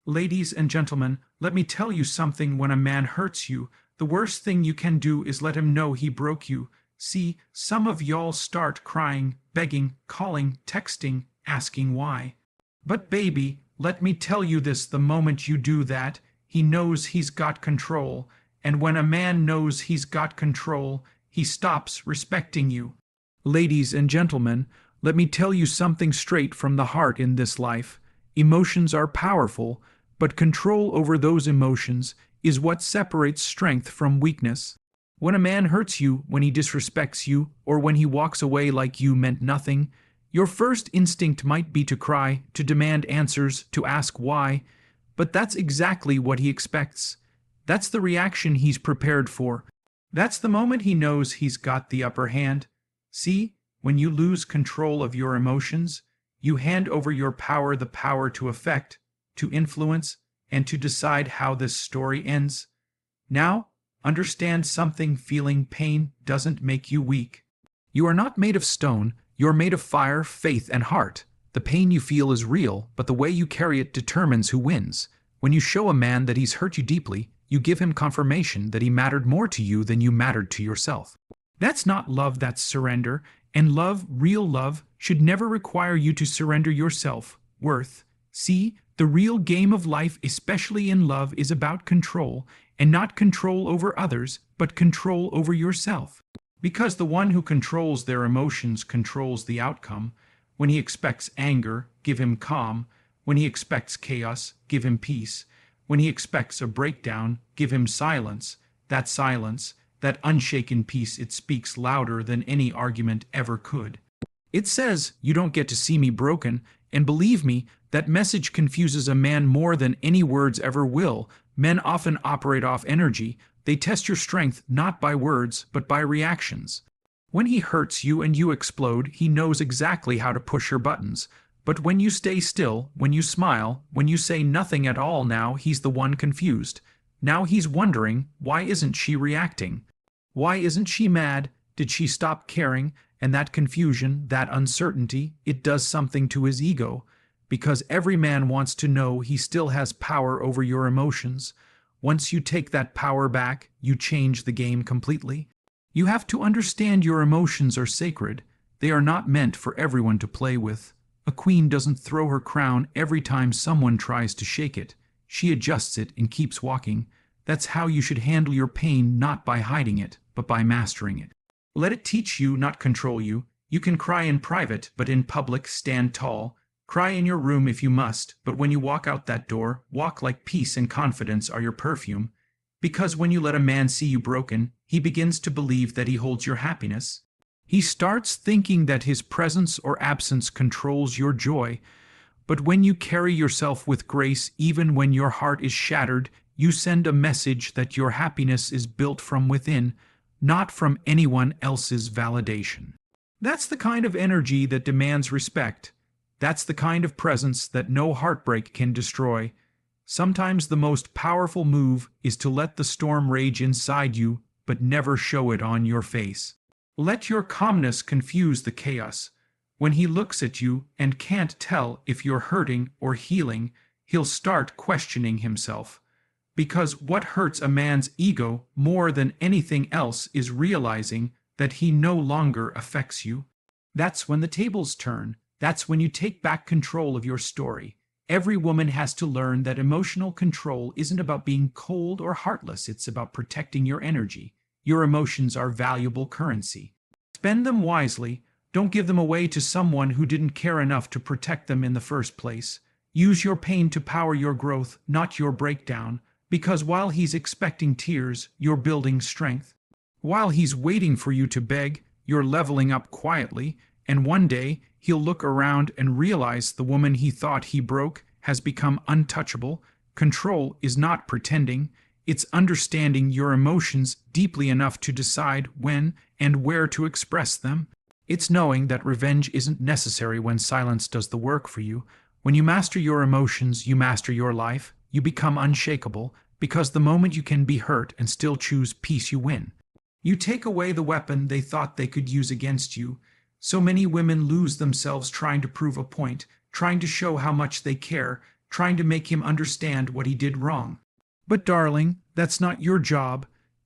Ladies and gentlemen, let me tell you something: when a man hurts you, the worst thing you can do is let him know he broke you. See, some of y'all start crying, begging, calling, texting, asking why. But baby, let me tell you this: the moment you do that, he knows he's got control, and when a man knows he's got control, he stops respecting you. Ladies and gentlemen, let me tell you something straight from the heart in this life. Emotions are powerful, but control over those emotions is what separates strength from weakness. When a man hurts you, when he disrespects you, or when he walks away like you meant nothing, your first instinct might be to cry, to demand answers, to ask why, but that's exactly what he expects. That's the reaction he's prepared for. That's the moment he knows he's got the upper hand. See, when you lose control of your emotions, you hand over your power, the power to affect, to influence, and to decide how this story ends. Now, understand something: feeling pain doesn't make you weak. You are not made of stone, you're made of fire, faith, and heart. The pain you feel is real, but the way you carry it determines who wins. When you show a man that he's hurt you deeply, you give him confirmation that he mattered more to you than you mattered to yourself. That's not love, that's surrender. And love, real love, should never require you to surrender your self-worth. See, the real game of life, especially in love, is about control, and not control over others, but control over yourself. Because the one who controls their emotions controls the outcome. When he expects anger, give him calm. When he expects chaos, give him peace. When he expects a breakdown, give him silence. That silence, that unshaken peace, it speaks louder than any argument ever could. It says, "You don't get to see me broken," and believe me, that message confuses a man more than any words ever will. Men often operate off energy. They test your strength not by words, but by reactions. When he hurts you and you explode, he knows exactly how to push your buttons. But when you stay still, when you smile, when you say nothing at all, now he's the one confused. Now he's wondering, why isn't she reacting? Why isn't she mad? Did she stop caring? And that confusion, that uncertainty, it does something to his ego. Because every man wants to know he still has power over your emotions. Once you take that power back, you change the game completely. You have to understand your emotions are sacred. They are not meant for everyone to play with. A queen doesn't throw her crown every time someone tries to shake it. She adjusts it and keeps walking. That's how you should handle your pain, not by hiding it, but by mastering it. Let it teach you, not control you. You can cry in private, but in public, stand tall. Cry in your room if you must, but when you walk out that door, walk like peace and confidence are your perfume. Because when you let a man see you broken, he begins to believe that he holds your happiness. He starts thinking that his presence or absence controls your joy. But when you carry yourself with grace, even when your heart is shattered, you send a message that your happiness is built from within, not from anyone else's validation. That's the kind of energy that demands respect. That's the kind of presence that no heartbreak can destroy. Sometimes the most powerful move is to let the storm rage inside you, but never show it on your face. Let your calmness confuse the chaos. When he looks at you and can't tell if you're hurting or healing, he'll start questioning himself. Because what hurts a man's ego more than anything else is realizing that he no longer affects you. That's when the tables turn. That's when you take back control of your story. Every woman has to learn that emotional control isn't about being cold or heartless. It's about protecting your energy. Your emotions are valuable currency. Spend them wisely. Don't give them away to someone who didn't care enough to protect them in the first place. Use your pain to power your growth, not your breakdown. Because while he's expecting tears, you're building strength. While he's waiting for you to beg, you're leveling up quietly. And one day, he'll look around and realize the woman he thought he broke has become untouchable. Control is not pretending. It's understanding your emotions deeply enough to decide when and where to express them. It's knowing that revenge isn't necessary when silence does the work for you. When you master your emotions, you master your life. You become unshakable, because the moment you can be hurt and still choose peace, you win. You take away the weapon they thought they could use against you. So many women lose themselves trying to prove a point, trying to show how much they care, trying to make him understand what he did wrong. But darling, that's not your job.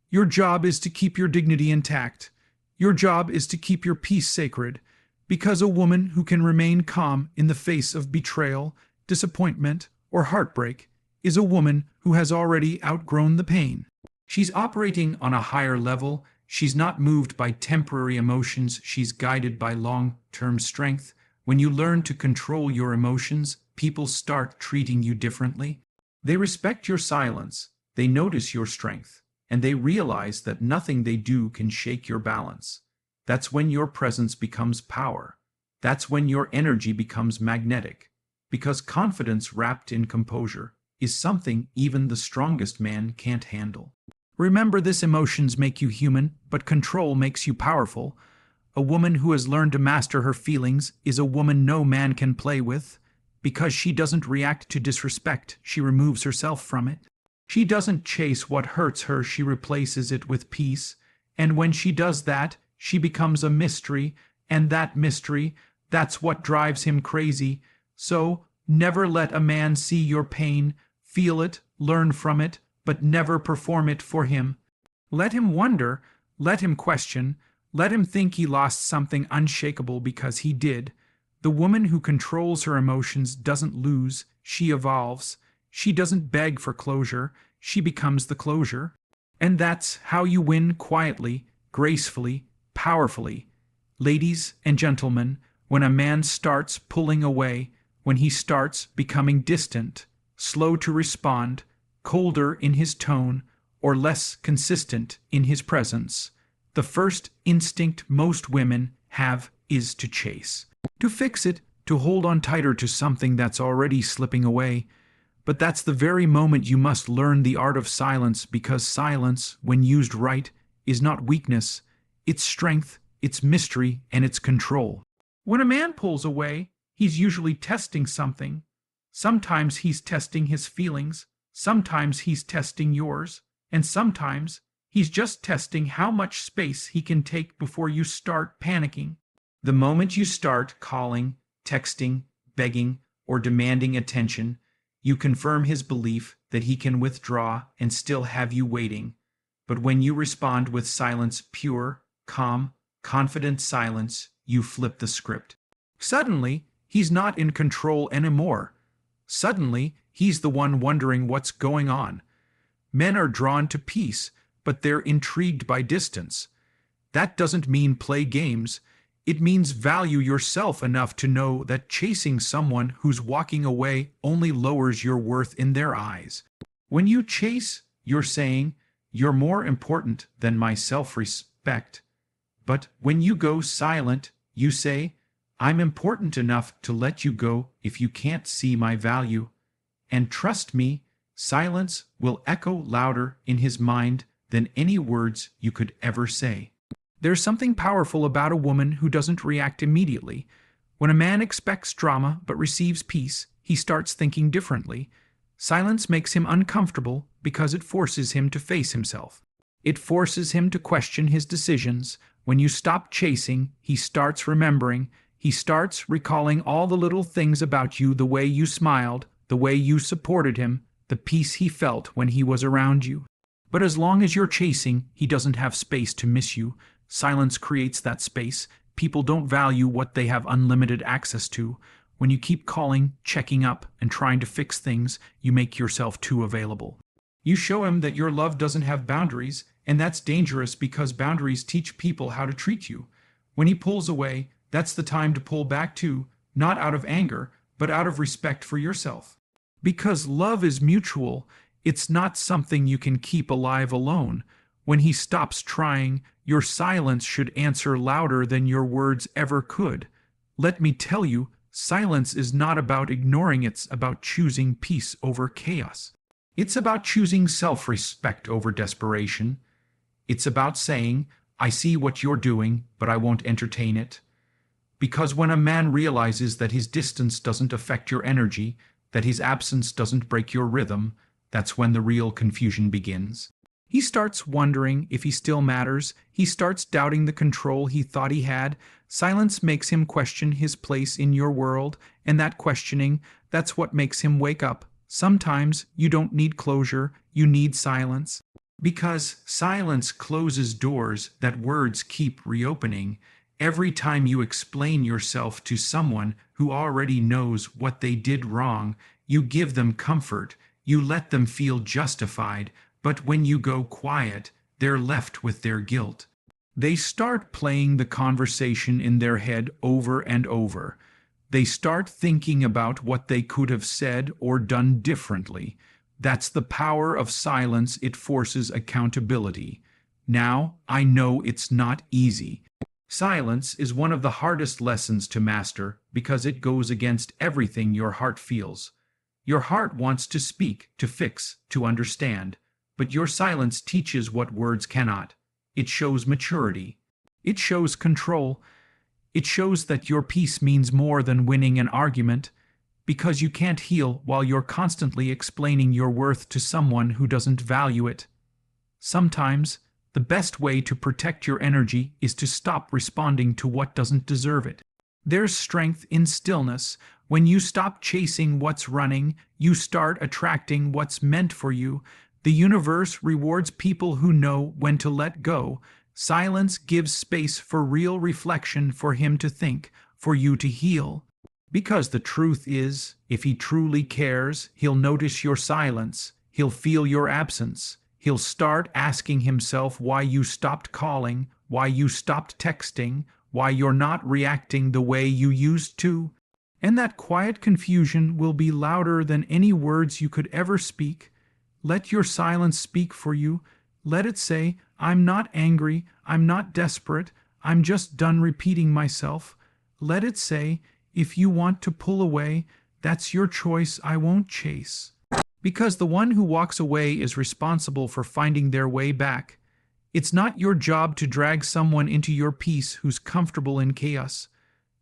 Your job is to keep your dignity intact. Your job is to keep your peace sacred, because a woman who can remain calm in the face of betrayal, disappointment, or heartbreak is a woman who has already outgrown the pain. She's operating on a higher level. She's not moved by temporary emotions. She's guided by long-term strength. When you learn to control your emotions, people start treating you differently. They respect your silence. They notice your strength. And they realize that nothing they do can shake your balance. That's when your presence becomes power. That's when your energy becomes magnetic. Because confidence wrapped in composure is something even the strongest man can't handle. Remember this: emotions make you human, but control makes you powerful. A woman who has learned to master her feelings is a woman no man can play with. Because she doesn't react to disrespect, she removes herself from it. She doesn't chase what hurts her, she replaces it with peace. And when she does that, she becomes a mystery, and that mystery, that's what drives him crazy. So, never let a man see your pain, feel it, learn from it, but never perform it for him. Let him wonder, let him question, let him think he lost something unshakable because he did. The woman who controls her emotions doesn't lose, she evolves. She doesn't beg for closure, she becomes the closure. And that's how you win quietly, gracefully, powerfully. Ladies and gentlemen, when a man starts pulling away, when he starts becoming distant, slow to respond, colder in his tone, or less consistent in his presence, the first instinct most women have is to chase. To fix it, to hold on tighter to something that's already slipping away. But that's the very moment you must learn the art of silence, because silence, when used right, is not weakness. It's strength, it's mystery, and it's control. When a man pulls away, he's usually testing something. Sometimes he's testing his feelings, sometimes he's testing yours, and sometimes he's just testing how much space he can take before you start panicking. The moment you start calling, texting, begging, or demanding attention, you confirm his belief that he can withdraw and still have you waiting. But when you respond with silence, pure, calm, confident silence, you flip the script. Suddenly, he's not in control anymore. Suddenly, he's the one wondering what's going on. Men are drawn to peace, but they're intrigued by distance. That doesn't mean play games. It means value yourself enough to know that chasing someone who's walking away only lowers your worth in their eyes. When you chase, you're saying, "You're more important than my self-respect." But when you go silent, you say, "I'm important enough to let you go if you can't see my value." And trust me, silence will echo louder in his mind than any words you could ever say. There's something powerful about a woman who doesn't react immediately. When a man expects drama but receives peace, he starts thinking differently. Silence makes him uncomfortable because it forces him to face himself. It forces him to question his decisions. When you stop chasing, he starts remembering. He starts recalling all the little things about you, the way you smiled, the way you supported him, the peace he felt when he was around you. But as long as you're chasing, he doesn't have space to miss you. Silence creates that space. People don't value what they have unlimited access to. When you keep calling, checking up, and trying to fix things, you make yourself too available. You show him that your love doesn't have boundaries, and that's dangerous because boundaries teach people how to treat you. When he pulls away, that's the time to pull back too, not out of anger, but out of respect for yourself. Because love is mutual, it's not something you can keep alive alone. When he stops trying, your silence should answer louder than your words ever could. Let me tell you, silence is not about ignoring, it's about choosing peace over chaos. It's about choosing self-respect over desperation. It's about saying, "I see what you're doing, but I won't entertain it." Because when a man realizes that his distance doesn't affect your energy, that his absence doesn't break your rhythm, that's when the real confusion begins. He starts wondering if he still matters. He starts doubting the control he thought he had. Silence makes him question his place in your world, and that questioning, that's what makes him wake up. Sometimes you don't need closure, you need silence. Because silence closes doors that words keep reopening. Every time you explain yourself to someone who already knows what they did wrong, you give them comfort, you let them feel justified, but when you go quiet, they're left with their guilt. They start playing the conversation in their head over and over. They start thinking about what they could have said or done differently. That's the power of silence. It forces accountability. Now, I know it's not easy. Silence is one of the hardest lessons to master because it goes against everything your heart feels. Your heart wants to speak, to fix, to understand, but your silence teaches what words cannot. It shows maturity. It shows control. It shows that your peace means more than winning an argument, because you can't heal while you're constantly explaining your worth to someone who doesn't value it. Sometimes, the best way to protect your energy is to stop responding to what doesn't deserve it. There's strength in stillness. When you stop chasing what's running, you start attracting what's meant for you. The universe rewards people who know when to let go. Silence gives space for real reflection, for him to think, for you to heal. Because the truth is, if he truly cares, he'll notice your silence. He'll feel your absence. He'll start asking himself why you stopped calling, why you stopped texting, why you're not reacting the way you used to. And that quiet confusion will be louder than any words you could ever speak. Let your silence speak for you. Let it say, I'm not angry, I'm not desperate, I'm just done repeating myself. Let it say, if you want to pull away, that's your choice, I won't chase. Because the one who walks away is responsible for finding their way back. It's not your job to drag someone into your peace who's comfortable in chaos.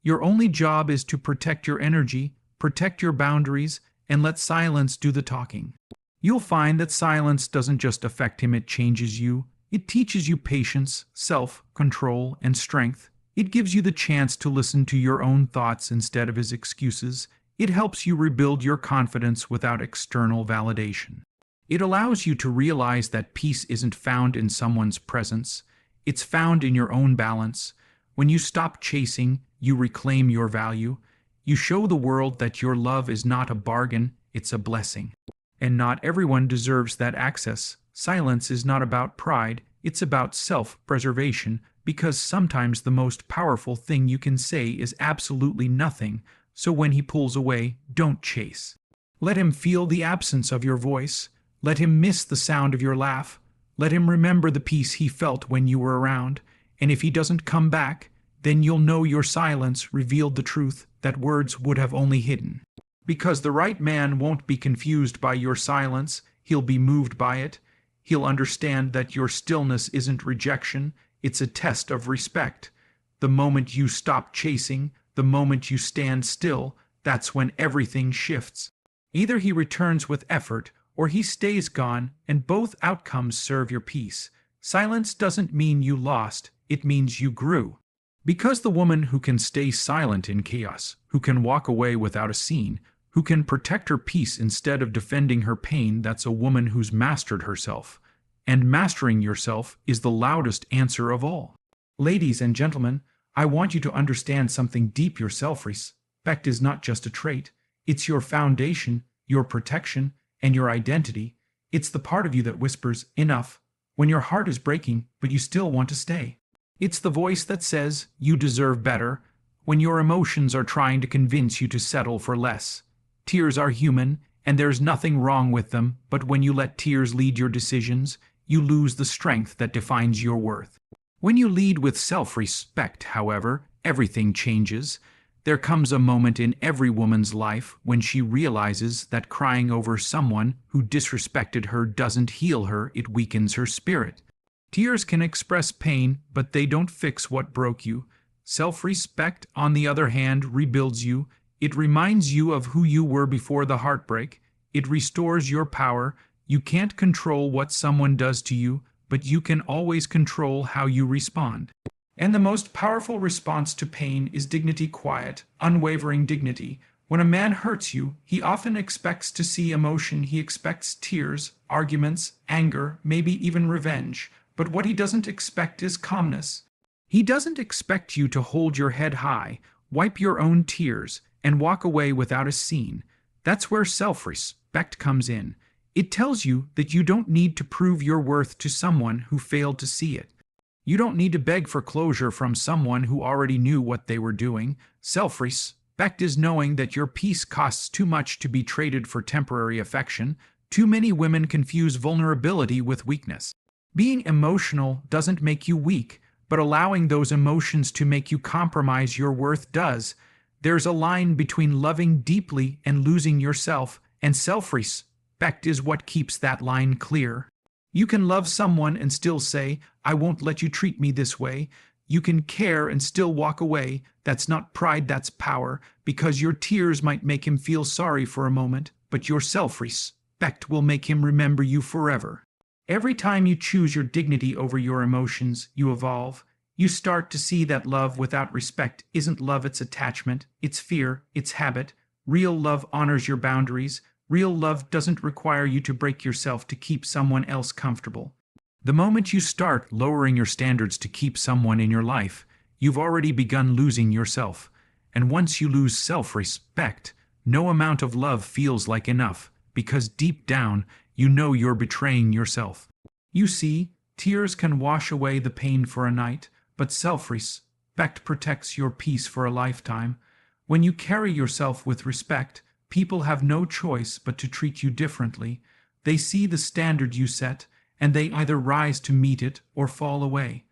Your only job is to protect your energy, protect your boundaries, and let silence do the talking. You'll find that silence doesn't just affect him, it changes you. It teaches you patience, self-control, and strength. It gives you the chance to listen to your own thoughts instead of his excuses. It helps you rebuild your confidence without external validation. It allows you to realize that peace isn't found in someone's presence. It's found in your own balance. When you stop chasing, you reclaim your value. You show the world that your love is not a bargain, it's a blessing. And not everyone deserves that access. Silence is not about pride, it's about self-preservation, because sometimes the most powerful thing you can say is absolutely nothing. So when he pulls away, don't chase. Let him feel the absence of your voice. Let him miss the sound of your laugh. Let him remember the peace he felt when you were around. And if he doesn't come back, then you'll know your silence revealed the truth that words would have only hidden. Because the right man won't be confused by your silence, he'll be moved by it. He'll understand that your stillness isn't rejection, it's a test of respect. The moment you stop chasing, the moment you stand still, that's when everything shifts. Either he returns with effort, or he stays gone, and both outcomes serve your peace. Silence doesn't mean you lost, it means you grew. Because the woman who can stay silent in chaos, who can walk away without a scene, who can protect her peace instead of defending her pain, that's a woman who's mastered herself. And mastering yourself is the loudest answer of all. Ladies and gentlemen, I want you to understand something deep. Your self-respect is not just a trait. It's your foundation, your protection, and your identity. It's the part of you that whispers, enough, when your heart is breaking, but you still want to stay. It's the voice that says, you deserve better, when your emotions are trying to convince you to settle for less. Tears are human, and there's nothing wrong with them, but when you let tears lead your decisions, you lose the strength that defines your worth. When you lead with self-respect, however, everything changes. There comes a moment in every woman's life when she realizes that crying over someone who disrespected her doesn't heal her, it weakens her spirit. Tears can express pain, but they don't fix what broke you. Self-respect, on the other hand, rebuilds you. It reminds you of who you were before the heartbreak. It restores your power. You can't control what someone does to you, but you can always control how you respond. And the most powerful response to pain is dignity, quiet, unwavering dignity. When a man hurts you, he often expects to see emotion. He expects tears, arguments, anger, maybe even revenge. But what he doesn't expect is calmness. He doesn't expect you to hold your head high, wipe your own tears, and walk away without a scene. That's where self-respect comes in. It tells you that you don't need to prove your worth to someone who failed to see it. You don't need to beg for closure from someone who already knew what they were doing. Self-respect is knowing that your peace costs too much to be traded for temporary affection. Too many women confuse vulnerability with weakness. Being emotional doesn't make you weak, but allowing those emotions to make you compromise your worth does. There's a line between loving deeply and losing yourself, and self-respect is what keeps that line clear. You can love someone and still say, "I won't let you treat me this way." You can care and still walk away. That's not pride, that's power, because your tears might make him feel sorry for a moment, but your self-respect will make him remember you forever. Every time you choose your dignity over your emotions, you evolve. You start to see that love without respect isn't love, it's attachment, it's fear, it's habit. Real love honors your boundaries. Real love doesn't require you to break yourself to keep someone else comfortable. The moment you start lowering your standards to keep someone in your life, you've already begun losing yourself. And once you lose self-respect, no amount of love feels like enough, because deep down, you know you're betraying yourself. You see, tears can wash away the pain for a night, but self-respect protects your peace for a lifetime. When you carry yourself with respect, people have no choice but to treat you differently. They see the standard you set, and they either rise to meet it or fall away.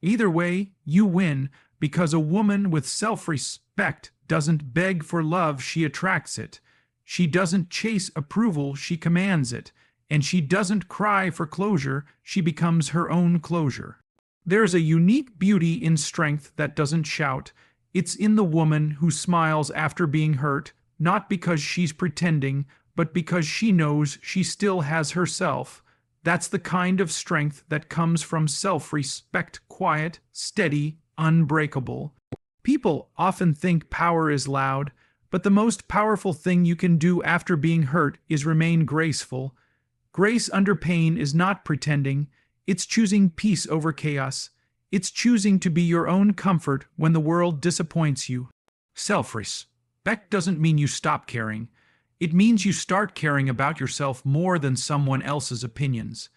Either way, you win, because a woman with self-respect doesn't beg for love, she attracts it. She doesn't chase approval, she commands it. And she doesn't cry for closure, she becomes her own closure. There's a unique beauty in strength that doesn't shout. It's in the woman who smiles after being hurt, not because she's pretending, but because she knows she still has herself. That's the kind of strength that comes from self-respect, quiet, steady, unbreakable. People often think power is loud, but the most powerful thing you can do after being hurt is remain graceful. Grace under pain is not pretending, it's choosing peace over chaos. It's choosing to be your own comfort when the world disappoints you. Self-respect doesn't mean you stop caring. It means you start caring about yourself more than someone else's opinions.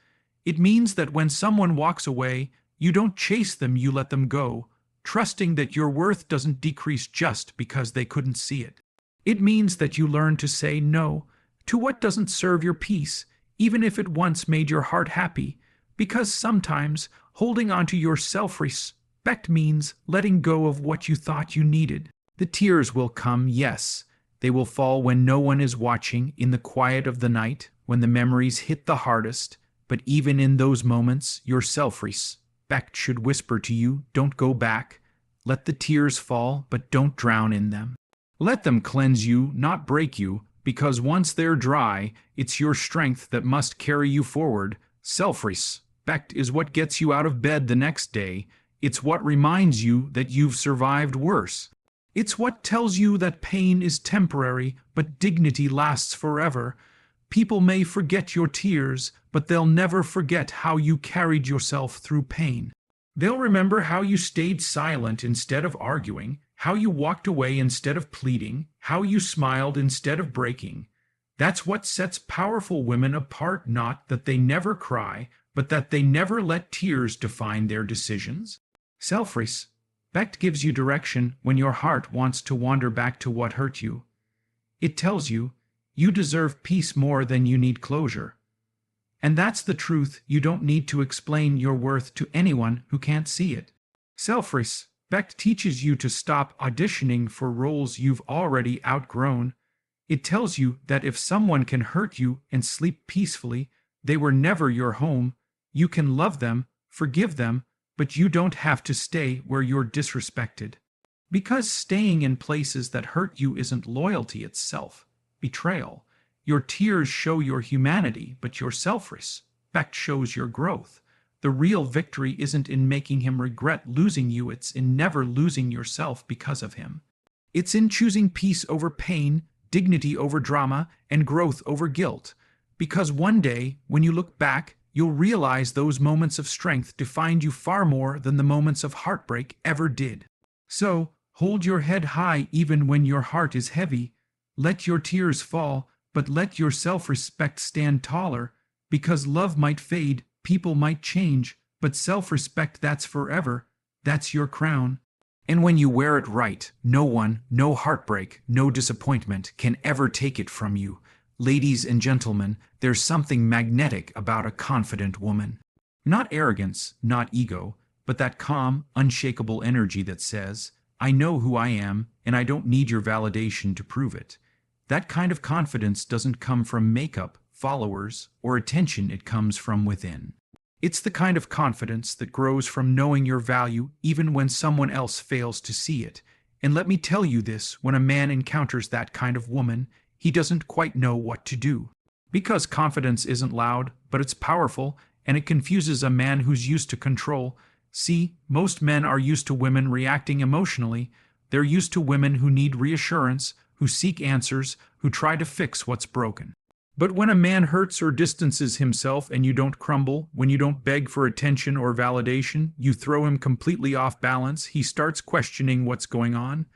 It means that when someone walks away, you don't chase them, you let them go, trusting that your worth doesn't decrease just because they couldn't see it. It means that you learn to say no to what doesn't serve your peace, even if it once made your heart happy, because sometimes holding on to your self-respect means letting go of what you thought you needed. The tears will come, yes. They will fall when no one is watching, in the quiet of the night, when the memories hit the hardest. But even in those moments, your self-respect should whisper to you, don't go back. Let the tears fall, but don't drown in them. Let them cleanse you, not break you, because once they're dry, it's your strength that must carry you forward. Self-respect is what gets you out of bed the next day. It's what reminds you that you've survived worse. It's what tells you that pain is temporary, but dignity lasts forever. People may forget your tears, but they'll never forget how you carried yourself through pain. They'll remember how you stayed silent instead of arguing, how you walked away instead of pleading, how you smiled instead of breaking. That's what sets powerful women apart, not that they never cry, but that they never let tears define their decisions. Self-respect gives you direction when your heart wants to wander back to what hurt you. It tells you, you deserve peace more than you need closure. And that's the truth. You don't need to explain your worth to anyone who can't see it. Self-respect teaches you to stop auditioning for roles you've already outgrown. It tells you that if someone can hurt you and sleep peacefully, they were never your home. You can love them, forgive them, but you don't have to stay where you're disrespected. Because staying in places that hurt you isn't loyalty itself, betrayal. Your tears show your humanity, but your self-respect shows your growth. The real victory isn't in making him regret losing you, it's in never losing yourself because of him. It's in choosing peace over pain, dignity over drama, and growth over guilt. Because one day, when you look back, you'll realize those moments of strength defined you far more than the moments of heartbreak ever did. So, hold your head high even when your heart is heavy. Let your tears fall, but let your self-respect stand taller, because love might fade, people might change, but self-respect, that's forever, that's your crown. And when you wear it right, no one, no heartbreak, no disappointment can ever take it from you. Ladies and gentlemen, there's something magnetic about a confident woman. Not arrogance, not ego, but that calm, unshakable energy that says, I know who I am, and I don't need your validation to prove it. That kind of confidence doesn't come from makeup, followers, or attention, it comes from within. It's the kind of confidence that grows from knowing your value even when someone else fails to see it. And let me tell you this, when a man encounters that kind of woman, he doesn't quite know what to do. Because confidence isn't loud, but it's powerful, and it confuses a man who's used to control. See, most men are used to women reacting emotionally. They're used to women who need reassurance, who seek answers, who try to fix what's broken. But when a man hurts or distances himself and you don't crumble, when you don't beg for attention or validation, you throw him completely off balance, he starts questioning what's going on.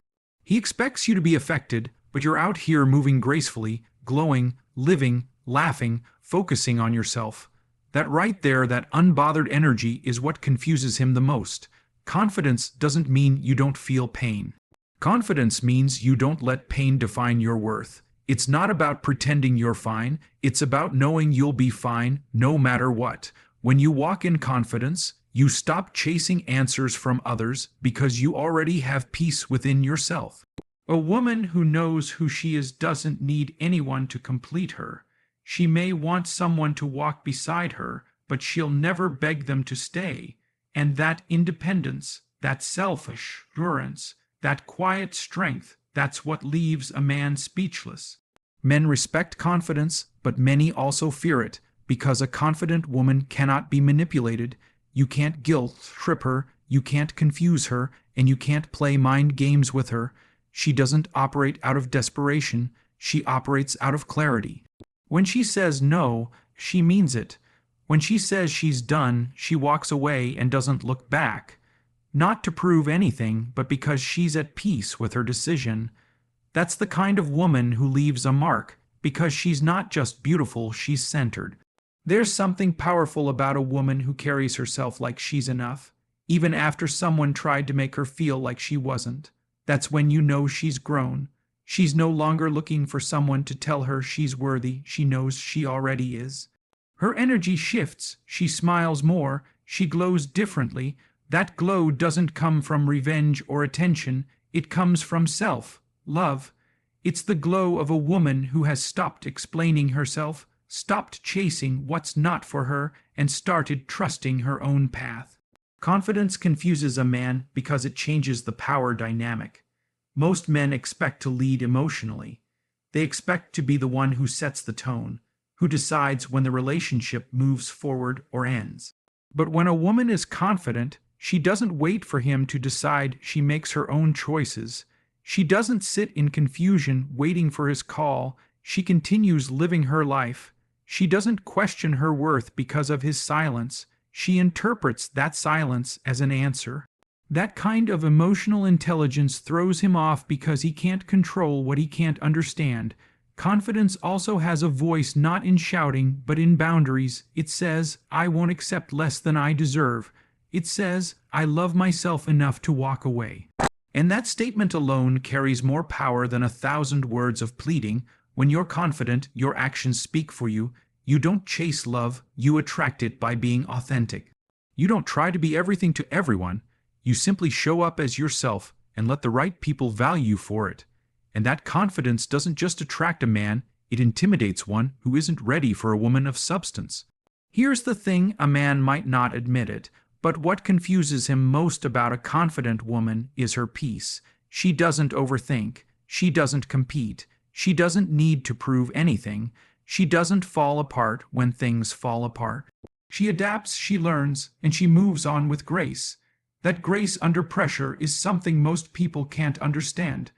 He expects you to be affected, but you're out here moving gracefully, glowing, living, laughing, focusing on yourself. That right there, that unbothered energy is what confuses him the most. Confidence doesn't mean you don't feel pain. Confidence means you don't let pain define your worth. It's not about pretending you're fine, it's about knowing you'll be fine no matter what. When you walk in confidence, you stop chasing answers from others because you already have peace within yourself. A woman who knows who she is doesn't need anyone to complete her. She may want someone to walk beside her, but she'll never beg them to stay. And that independence, that self-assurance, that quiet strength, that's what leaves a man speechless. Men respect confidence, but many also fear it, because a confident woman cannot be manipulated. You can't guilt-trip her, you can't confuse her, and you can't play mind games with her. She doesn't operate out of desperation, she operates out of clarity. When she says no, she means it. When she says she's done, she walks away and doesn't look back. Not to prove anything, but because she's at peace with her decision. That's the kind of woman who leaves a mark, because she's not just beautiful, she's centered. There's something powerful about a woman who carries herself like she's enough, even after someone tried to make her feel like she wasn't. That's when you know she's grown. She's no longer looking for someone to tell her she's worthy, she knows she already is. Her energy shifts, she smiles more, she glows differently. That glow doesn't come from revenge or attention, it comes from self-love. It's the glow of a woman who has stopped explaining herself, stopped chasing what's not for her, and started trusting her own path. Confidence confuses a man because it changes the power dynamic. Most men expect to lead emotionally. They expect to be the one who sets the tone, who decides when the relationship moves forward or ends. But when a woman is confident, she doesn't wait for him to decide, she makes her own choices. She doesn't sit in confusion waiting for his call, she continues living her life. She doesn't question her worth because of his silence, she interprets that silence as an answer. That kind of emotional intelligence throws him off because he can't control what he can't understand. Confidence also has a voice not in shouting, but in boundaries. It says, I won't accept less than I deserve. It says, I love myself enough to walk away. And that statement alone carries more power than 1,000 words of pleading. When you're confident, your actions speak for you. You don't chase love, you attract it by being authentic. You don't try to be everything to everyone. You simply show up as yourself and let the right people value you for it. And that confidence doesn't just attract a man, it intimidates one who isn't ready for a woman of substance. Here's the thing, a man might not admit it, but what confuses him most about a confident woman is her peace. She doesn't overthink, she doesn't compete, She doesn't need to prove anything. She doesn't fall apart when things fall apart. She adapts, she learns, and she moves on with grace. That grace under pressure is something most people can't understand.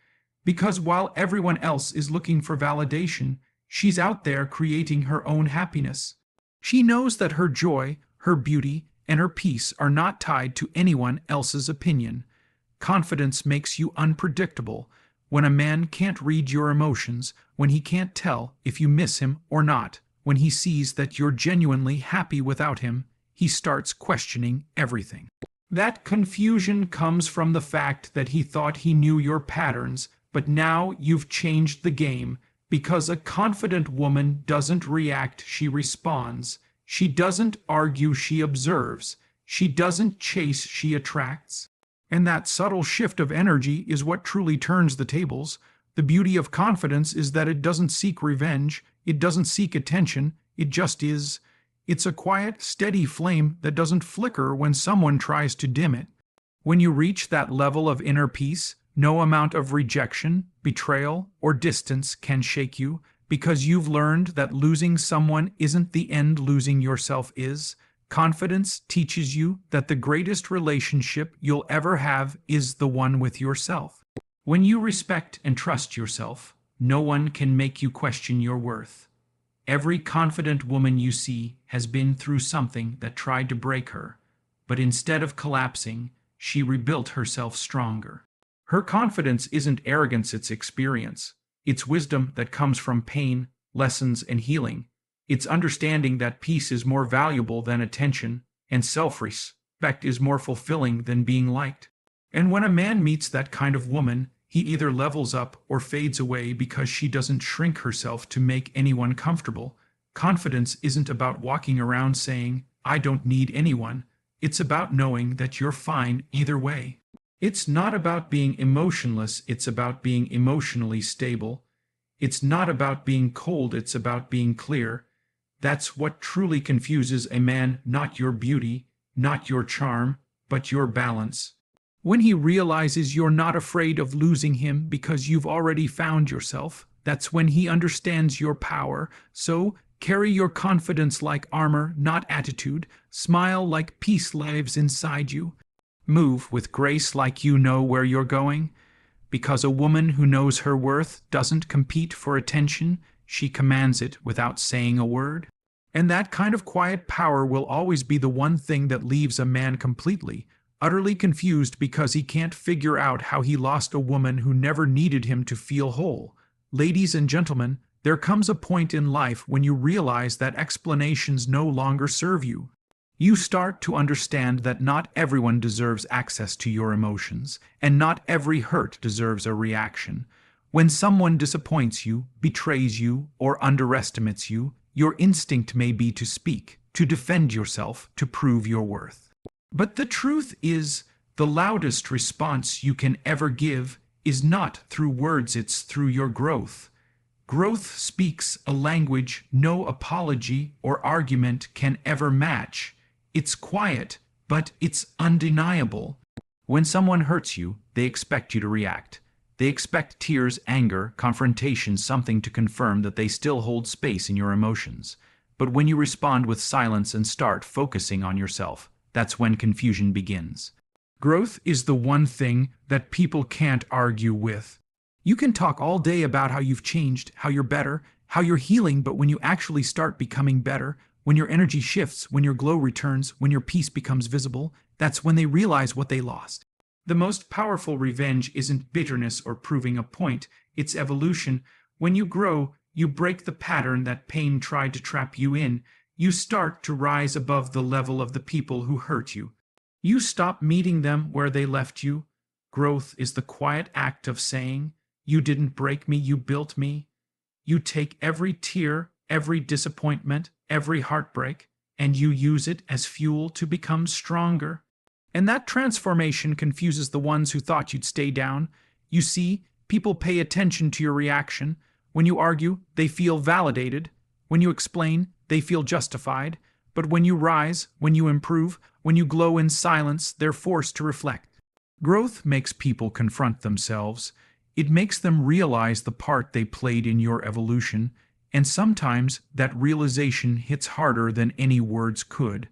Because while everyone else is looking for validation, she's out there creating her own happiness. She knows that her joy, her beauty, and her peace are not tied to anyone else's opinion. Confidence makes you unpredictable. When a man can't read your emotions, when he can't tell if you miss him or not, when he sees that you're genuinely happy without him, he starts questioning everything. That confusion comes from the fact that he thought he knew your patterns, but now you've changed the game, because a confident woman doesn't react, she responds. She doesn't argue, she observes. She doesn't chase, she attracts. And that subtle shift of energy is what truly turns the tables. The beauty of confidence is that it doesn't seek revenge, it doesn't seek attention, it just is. It's a quiet, steady flame that doesn't flicker when someone tries to dim it. When you reach that level of inner peace, no amount of rejection, betrayal, or distance can shake you, because you've learned that losing someone isn't the end, losing yourself is. Confidence teaches you that the greatest relationship you'll ever have is the one with yourself. When you respect and trust yourself, no one can make you question your worth. Every confident woman you see has been through something that tried to break her, but instead of collapsing, she rebuilt herself stronger. Her confidence isn't arrogance, it's experience. It's wisdom that comes from pain, lessons, and healing. It's understanding that peace is more valuable than attention, and self-respect is more fulfilling than being liked. And when a man meets that kind of woman, he either levels up or fades away because she doesn't shrink herself to make anyone comfortable. Confidence isn't about walking around saying, "I don't need anyone." It's about knowing that you're fine either way. It's not about being emotionless, it's about being emotionally stable. It's not about being cold, it's about being clear. That's what truly confuses a man, not your beauty, not your charm, but your balance. When he realizes you're not afraid of losing him because you've already found yourself, that's when he understands your power. So, carry your confidence like armor, not attitude. Smile like peace lives inside you. Move with grace like you know where you're going. Because a woman who knows her worth doesn't compete for attention, she commands it without saying a word. And that kind of quiet power will always be the one thing that leaves a man completely, utterly confused because he can't figure out how he lost a woman who never needed him to feel whole. Ladies and gentlemen, there comes a point in life when you realize that explanations no longer serve you. You start to understand that not everyone deserves access to your emotions, and not every hurt deserves a reaction. When someone disappoints you, betrays you, or underestimates you, your instinct may be to speak, to defend yourself, to prove your worth. But the truth is, the loudest response you can ever give is not through words, it's through your growth. Growth speaks a language no apology or argument can ever match. It's quiet, but it's undeniable. When someone hurts you, they expect you to react. They expect tears, anger, confrontation, something to confirm that they still hold space in your emotions. But when you respond with silence and start focusing on yourself, that's when confusion begins. Growth is the one thing that people can't argue with. You can talk all day about how you've changed, how you're better, how you're healing, but when you actually start becoming better, when your energy shifts, when your glow returns, when your peace becomes visible, that's when they realize what they lost. The most powerful revenge isn't bitterness or proving a point, it's evolution. When you grow, you break the pattern that pain tried to trap you in. You start to rise above the level of the people who hurt you. You stop meeting them where they left you. Growth is the quiet act of saying, "You didn't break me, you built me." You take every tear, every disappointment, every heartbreak, and you use it as fuel to become stronger. And that transformation confuses the ones who thought you'd stay down. You see, people pay attention to your reaction. When you argue, they feel validated. When you explain, they feel justified. But when you rise, when you improve, when you glow in silence, they're forced to reflect. Growth makes people confront themselves. It makes them realize the part they played in your evolution, and sometimes that realization hits harder than any words could,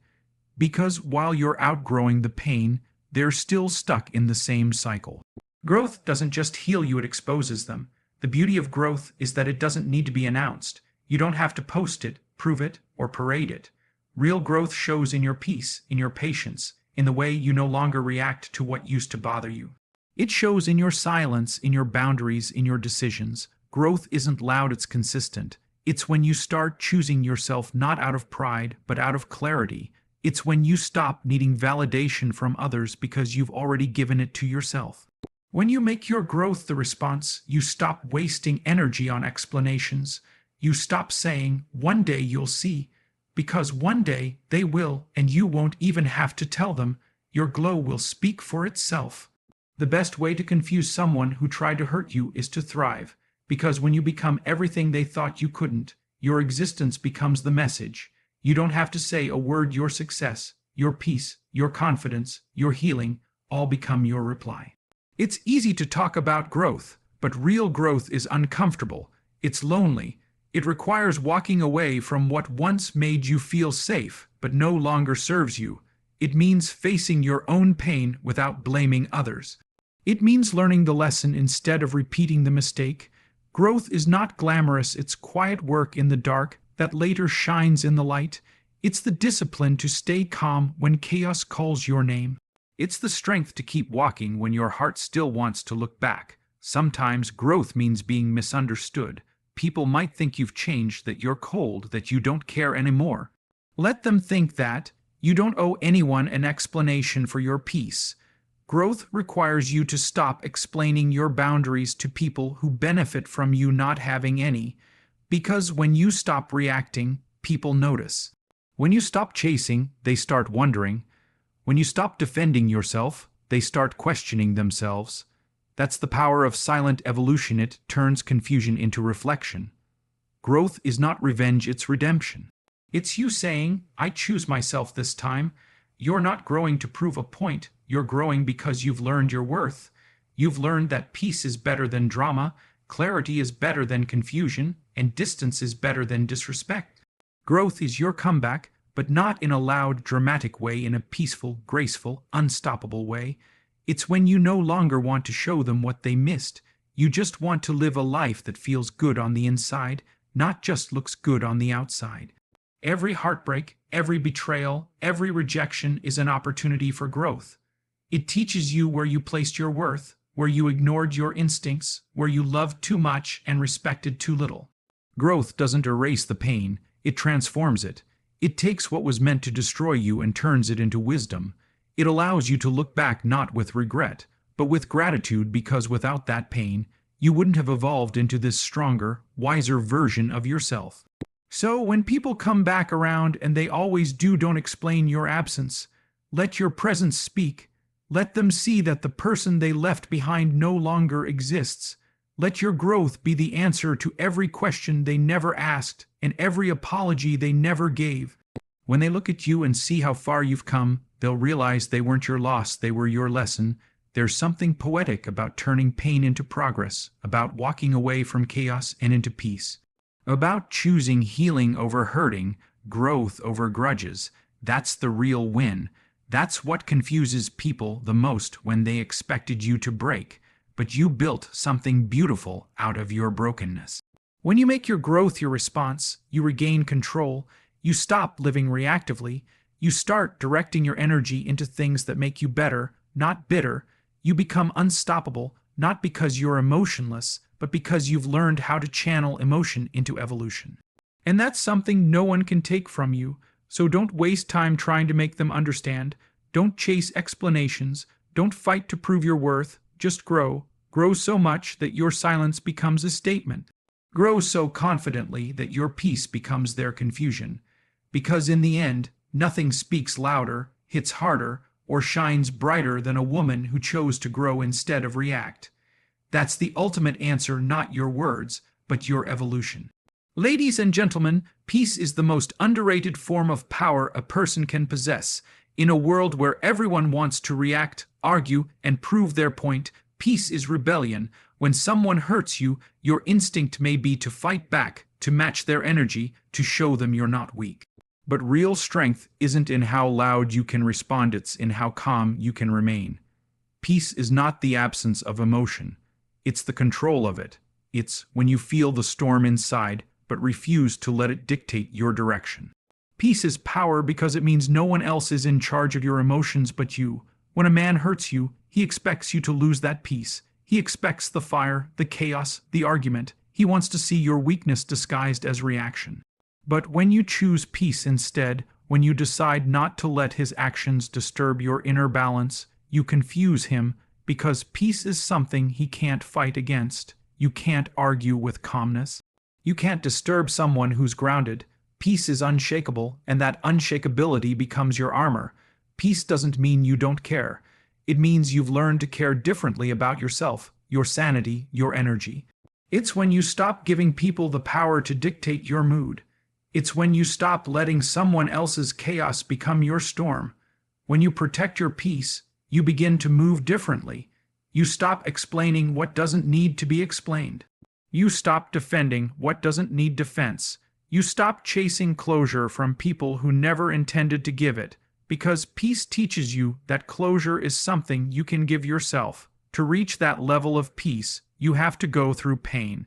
because while you're outgrowing the pain, they're still stuck in the same cycle. Growth doesn't just heal you, it exposes them. The beauty of growth is that it doesn't need to be announced. You don't have to post it, prove it, or parade it. Real growth shows in your peace, in your patience, in the way you no longer react to what used to bother you. It shows in your silence, in your boundaries, in your decisions. Growth isn't loud, it's consistent. It's when you start choosing yourself not out of pride, but out of clarity. It's when you stop needing validation from others because you've already given it to yourself. When you make your growth the response, you stop wasting energy on explanations. You stop saying, "One day you'll see," because one day they will, and you won't even have to tell them. Your glow will speak for itself. The best way to confuse someone who tried to hurt you is to thrive, because when you become everything they thought you couldn't, your existence becomes the message. You don't have to say a word. Your success, your peace, your confidence, your healing, all become your reply. It's easy to talk about growth, but real growth is uncomfortable. It's lonely. It requires walking away from what once made you feel safe, but no longer serves you. It means facing your own pain without blaming others. It means learning the lesson instead of repeating the mistake. Growth is not glamorous, it's quiet work in the dark that later shines in the light. It's the discipline to stay calm when chaos calls your name. It's the strength to keep walking when your heart still wants to look back. Sometimes growth means being misunderstood. People might think you've changed, that you're cold, that you don't care anymore. Let them think that. You don't owe anyone an explanation for your peace. Growth requires you to stop explaining your boundaries to people who benefit from you not having any. Because when you stop reacting, people notice. When you stop chasing, they start wondering. When you stop defending yourself, they start questioning themselves. That's the power of silent evolution. It turns confusion into reflection. Growth is not revenge, it's redemption. It's you saying, "I choose myself this time." You're not growing to prove a point. You're growing because you've learned your worth. You've learned that peace is better than drama, clarity is better than confusion, and distance is better than disrespect. Growth is your comeback, but not in a loud, dramatic way, in a peaceful, graceful, unstoppable way. It's when you no longer want to show them what they missed. You just want to live a life that feels good on the inside, not just looks good on the outside. Every heartbreak, every betrayal, every rejection is an opportunity for growth. It teaches you where you placed your worth, where you ignored your instincts, where you loved too much and respected too little. Growth doesn't erase the pain, it transforms it. It takes what was meant to destroy you and turns it into wisdom. It allows you to look back not with regret, but with gratitude, because without that pain, you wouldn't have evolved into this stronger, wiser version of yourself. So when people come back around, and they always do, don't explain your absence. Let your presence speak. Let them see that the person they left behind no longer exists. Let your growth be the answer to every question they never asked and every apology they never gave. When they look at you and see how far you've come, they'll realize they weren't your loss, they were your lesson. There's something poetic about turning pain into progress, about walking away from chaos and into peace, about choosing healing over hurting, growth over grudges. That's the real win. That's what confuses people the most, when they expected you to break, but you built something beautiful out of your brokenness. When you make your growth your response, you regain control. You stop living reactively. You start directing your energy into things that make you better, not bitter. You become unstoppable, not because you're emotionless, but because you've learned how to channel emotion into evolution. And that's something no one can take from you. So don't waste time trying to make them understand. Don't chase explanations. Don't fight to prove your worth. Just grow. Grow so much that your silence becomes a statement. Grow so confidently that your peace becomes their confusion. Because in the end, nothing speaks louder, hits harder, or shines brighter than a woman who chose to grow instead of react. That's the ultimate answer, not your words, but your evolution. Ladies and gentlemen, peace is the most underrated form of power a person can possess. In a world where everyone wants to react, argue, and prove their point, Peace is rebellion. When someone hurts you, your instinct may be to fight back, to match their energy, to show them you're not weak. But real strength isn't in how loud you can respond, it's in how calm you can remain. Peace is not the absence of emotion. It's the control of it. It's when you feel the storm inside, but refuse to let it dictate your direction. Peace is power because it means no one else is in charge of your emotions but you. When a man hurts you, he expects you to lose that peace. He expects the fire, the chaos, the argument. He wants to see your weakness disguised as reaction. But when you choose peace instead, when you decide not to let his actions disturb your inner balance, you confuse him, because peace is something he can't fight against. You can't argue with calmness. You can't disturb someone who's grounded. Peace is unshakable, and that unshakability becomes your armor. Peace doesn't mean you don't care. It means you've learned to care differently about yourself, your sanity, your energy. It's when you stop giving people the power to dictate your mood. It's when you stop letting someone else's chaos become your storm. When you protect your peace, you begin to move differently. You stop explaining what doesn't need to be explained. You stop defending what doesn't need defense. You stop chasing closure from people who never intended to give it, because peace teaches you that closure is something you can give yourself. To reach that level of peace, you have to go through pain.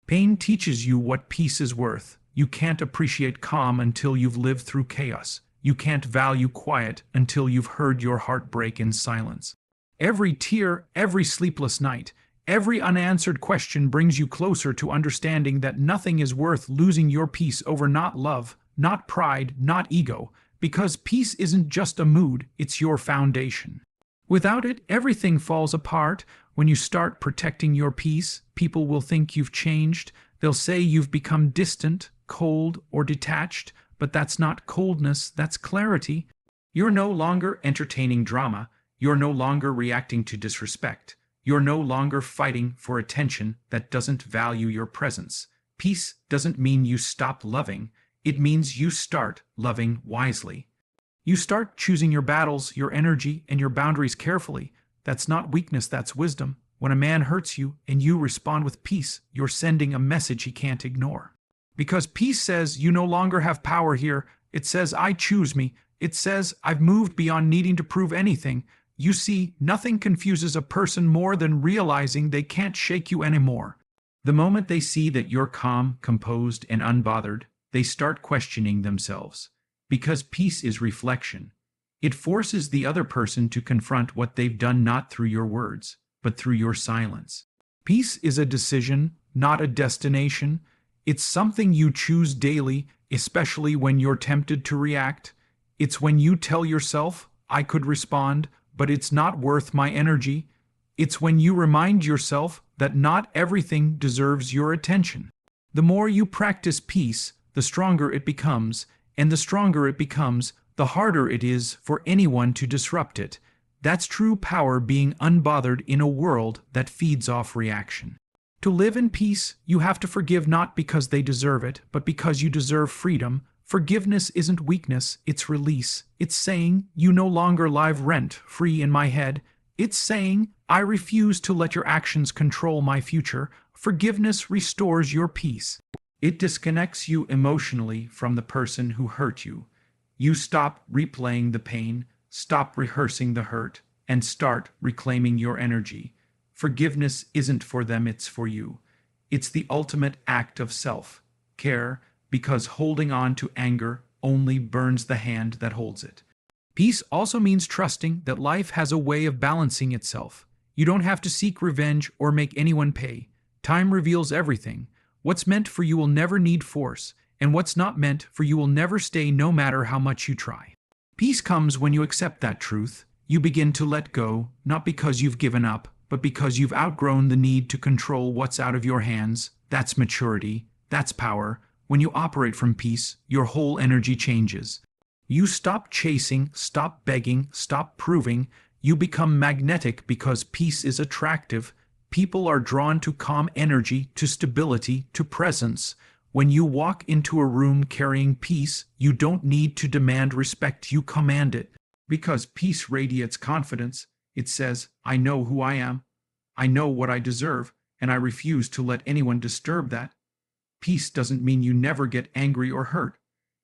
Pain teaches you what peace is worth. You can't appreciate calm until you've lived through chaos. You can't value quiet until you've heard your heart break in silence. Every tear, every sleepless night, every unanswered question brings you closer to understanding that nothing is worth losing your peace over, not love, not pride, not ego, because peace isn't just a mood, it's your foundation. Without it, everything falls apart. When you start protecting your peace, people will think you've changed. They'll say you've become distant, cold, or detached, but that's not coldness, that's clarity. You're no longer entertaining drama. You're no longer reacting to disrespect. You're no longer fighting for attention that doesn't value your presence. Peace doesn't mean you stop loving. It means you start loving wisely. You start choosing your battles, your energy, and your boundaries carefully. That's not weakness, that's wisdom. When a man hurts you and you respond with peace, you're sending a message he can't ignore. Because peace says you no longer have power here. It says I choose me. It says I've moved beyond needing to prove anything. You see, nothing confuses a person more than realizing they can't shake you anymore. The moment they see that you're calm, composed, and unbothered, they start questioning themselves. Because peace is reflection. It forces the other person to confront what they've done, not through your words, but through your silence. Peace is a decision, not a destination. It's something you choose daily, especially when you're tempted to react. It's when you tell yourself, I could respond, but it's not worth my energy. It's when you remind yourself that not everything deserves your attention. The more you practice peace, the stronger it becomes, and the stronger it becomes, the harder it is for anyone to disrupt it. That's true power, being unbothered in a world that feeds off reaction. To live in peace, you have to forgive not because they deserve it, but because you deserve freedom. Forgiveness isn't weakness, it's release. It's saying, you no longer live rent-free in my head. It's saying, I refuse to let your actions control my future. Forgiveness restores your peace. It disconnects you emotionally from the person who hurt you. You stop replaying the pain, stop rehearsing the hurt, and start reclaiming your energy. Forgiveness isn't for them, it's for you. It's the ultimate act of self-care, because holding on to anger only burns the hand that holds it. Peace also means trusting that life has a way of balancing itself. You don't have to seek revenge or make anyone pay. Time reveals everything. What's meant for you will never need force, and what's not meant for you will never stay, no matter how much you try. Peace comes when you accept that truth. You begin to let go, not because you've given up, but because you've outgrown the need to control what's out of your hands. That's maturity. That's power. When you operate from peace, your whole energy changes. You stop chasing, stop begging, stop proving. You become magnetic because peace is attractive. People are drawn to calm energy, to stability, to presence. When you walk into a room carrying peace, you don't need to demand respect, you command it. Because peace radiates confidence. It says, I know who I am. I know what I deserve, and I refuse to let anyone disturb that. Peace doesn't mean you never get angry or hurt.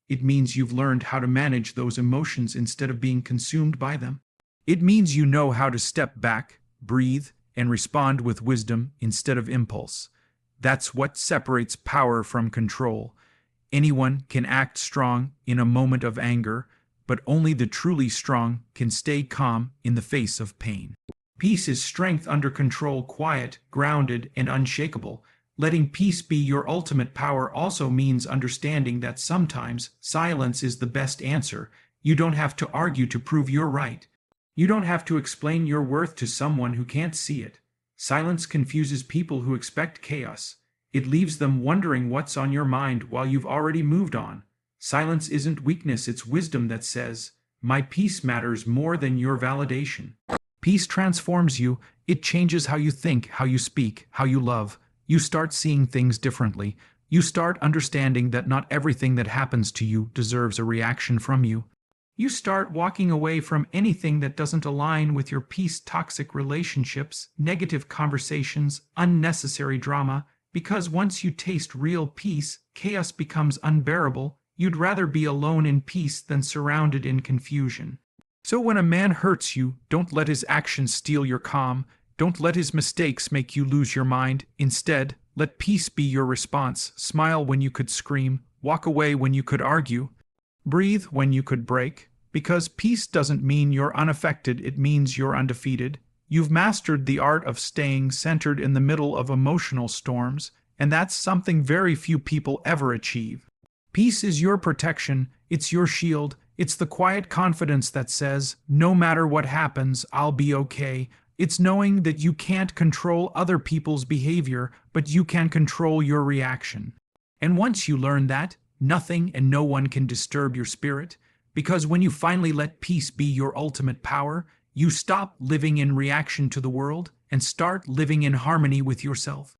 It means you've learned how to manage those emotions instead of being consumed by them. It means you know how to step back, breathe, and respond with wisdom instead of impulse. That's what separates power from control. Anyone can act strong in a moment of anger, but only the truly strong can stay calm in the face of pain. Peace is strength under control, quiet, grounded, and unshakable. Letting peace be your ultimate power also means understanding that sometimes silence is the best answer. You don't have to argue to prove you're right. You don't have to explain your worth to someone who can't see it. Silence confuses people who expect chaos. It leaves them wondering what's on your mind while you've already moved on. Silence isn't weakness, it's wisdom that says, "My peace matters more than your validation." Peace transforms you. It changes how you think, how you speak, how you love. You start seeing things differently. You start understanding that not everything that happens to you deserves a reaction from you. You start walking away from anything that doesn't align with your peace, toxic relationships, negative conversations, unnecessary drama, because once you taste real peace, chaos becomes unbearable. You'd rather be alone in peace than surrounded in confusion. So when a man hurts you, don't let his actions steal your calm. Don't let his mistakes make you lose your mind. Instead, let peace be your response. Smile when you could scream. Walk away when you could argue. Breathe when you could break. Because peace doesn't mean you're unaffected, it means you're undefeated. You've mastered the art of staying centered in the middle of emotional storms, and that's something very few people ever achieve. Peace is your protection, it's your shield, it's the quiet confidence that says, no matter what happens, I'll be okay. It's knowing that you can't control other people's behavior, but you can control your reaction. And once you learn that, nothing and no one can disturb your spirit, because when you finally let peace be your ultimate power, you stop living in reaction to the world and start living in harmony with yourself.